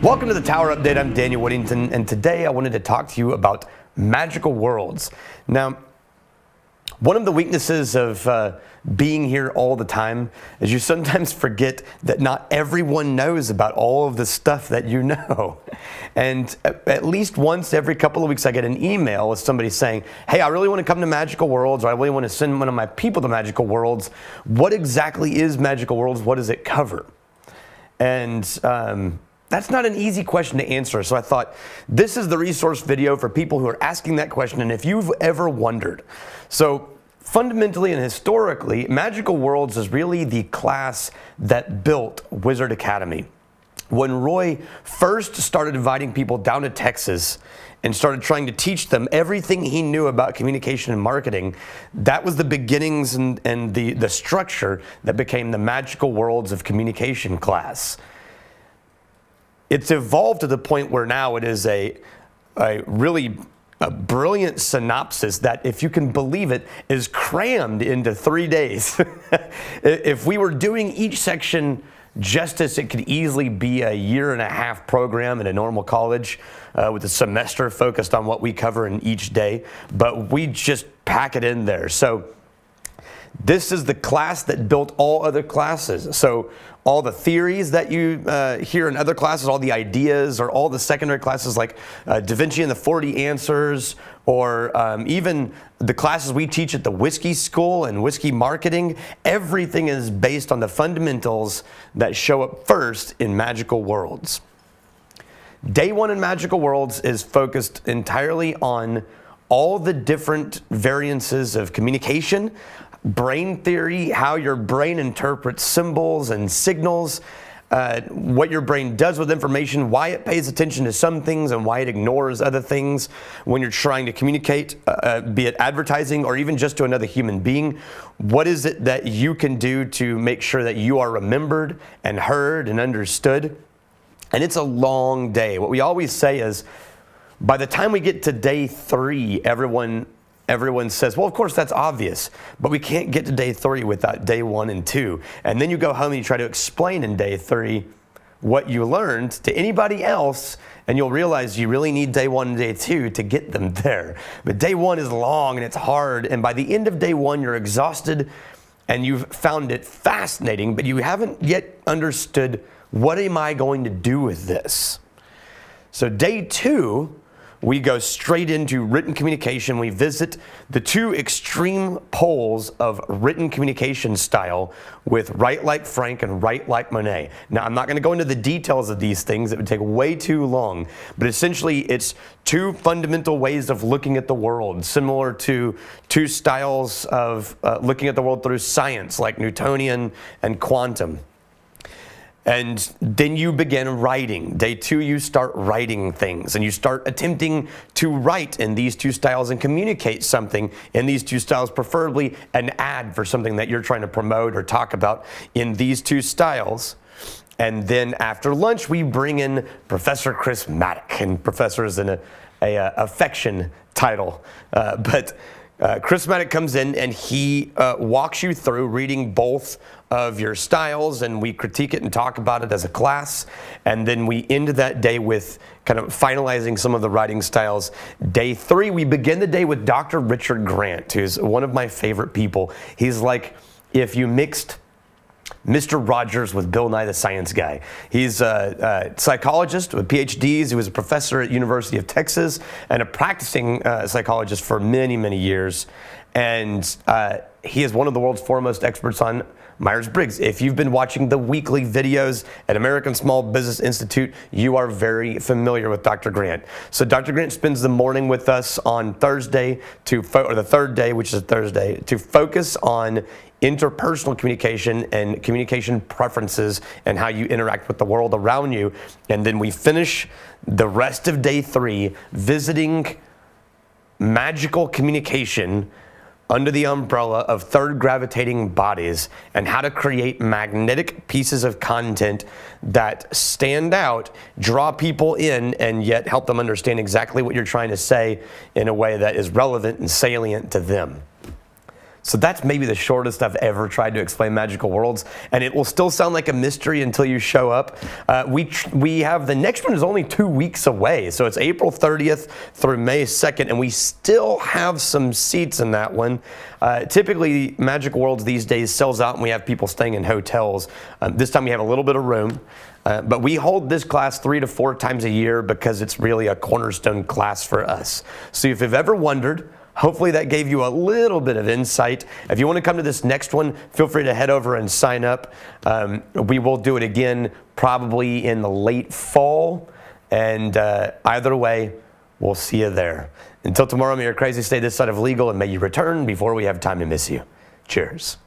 Welcome to the Tower Update. I'm Daniel Whittington, and today I wanted to talk to you about magical worlds. Now, one of the weaknesses of being here all the time is you sometimes forget that not everyone knows about all of the stuff that you know. And at least once every couple of weeks I get an email with somebody saying, hey, I really want to come to magical worlds, or I really want to send one of my people to magical worlds. What exactly is magical worlds? What does it cover? And that's not an easy question to answer, so I thought this is the resource video for people who are asking that question and if you've ever wondered. So fundamentally and historically, Magical Worlds is really the class that built Wizard Academy. When Roy first started inviting people down to Texas and started trying to teach them everything he knew about communication and marketing, that was the beginnings and the structure that became the Magical Worlds of Communication class. It's evolved to the point where now it is a brilliant synopsis that, if you can believe it, is crammed into 3 days. If we were doing each section justice, it could easily be a 1.5-year program in a normal college with a semester focused on what we cover in each day, but we just pack it in there. So this is the class that built all other classes. So all the theories that you hear in other classes, all the ideas, or all the secondary classes like Da Vinci and the 40 Answers, or even the classes we teach at the Whiskey School and Whiskey Marketing, everything is based on the fundamentals that show up first in Magical Worlds. Day one in Magical Worlds is focused entirely on all the different variances of communication, brain theory, how your brain interprets symbols and signals, what your brain does with information, why it pays attention to some things and why it ignores other things when you're trying to communicate, be it advertising or even just to another human being. What is it that you can do to make sure that you are remembered and heard and understood? And it's a long day. What we always say is, by the time we get to day 3, everyone says, well, of course, that's obvious, but we can't get to day 3 without day 1 and 2. And then you go home and you try to explain in day 3 what you learned to anybody else, and you'll realize you really need day 1 and day 2 to get them there. But day 1 is long and it's hard, and by the end of day 1, you're exhausted and you've found it fascinating, but you haven't yet understood, what am I going to do with this? So day 2, we go straight into written communication. We visit the 2 extreme poles of written communication style with Write Like Frank and Write Like Monet. Now, I'm not going to go into the details of these things. It would take way too long. But essentially, it's 2 fundamental ways of looking at the world, similar to 2 styles of looking at the world through science, like Newtonian and quantum. And then you begin writing. Day 2, you start writing things, and you start attempting to write in these 2 styles and communicate something in these 2 styles, preferably an ad for something that you're trying to promote or talk about in these 2 styles. And then after lunch, we bring in Professor Chris Maddock, and professor is an affection title, but Chris Maddock comes in and he walks you through reading both of your styles, and we critique it and talk about it as a class. And then we end that day with kind of finalizing some of the writing styles. Day 3, we begin the day with Dr. Richard Grant, who's one of my favorite people. He's like if you mixed Mr. Rogers with Bill Nye the Science Guy. He's a psychologist with PhDs. He was a professor at University of Texas and a practicing psychologist for many, many years. And he is one of the world's foremost experts on Myers-Briggs. If you've been watching the weekly videos at American Small Business Institute, you are very familiar with Dr. Grant. So Dr. Grant spends the morning with us on Thursday, or the 3rd day, which is Thursday, to focus on interpersonal communication and communication preferences and how you interact with the world around you. And then we finish the rest of day 3 visiting magical communication under the umbrella of 3rd gravitating bodies, and how to create magnetic pieces of content that stand out, draw people in, and yet help them understand exactly what you're trying to say in a way that is relevant and salient to them. So that's maybe the shortest I've ever tried to explain magical worlds, and it will still sound like a mystery until you show up. We have the next one is only 2 weeks away, so it's April 30th through May 2nd, and we still have some seats in that one. Typically, Magical Worlds these days sells out, and we have people staying in hotels. This time we have a little bit of room. But we hold this class 3 to 4 times a year because it's really a cornerstone class for us. So if you've ever wondered, hopefully that gave you a little bit of insight. If you want to come to this next one, feel free to head over and sign up. We will do it again probably in the late fall. And either way, we'll see you there. Until tomorrow, may your crazy stay this side of legal, and may you return before we have time to miss you. Cheers.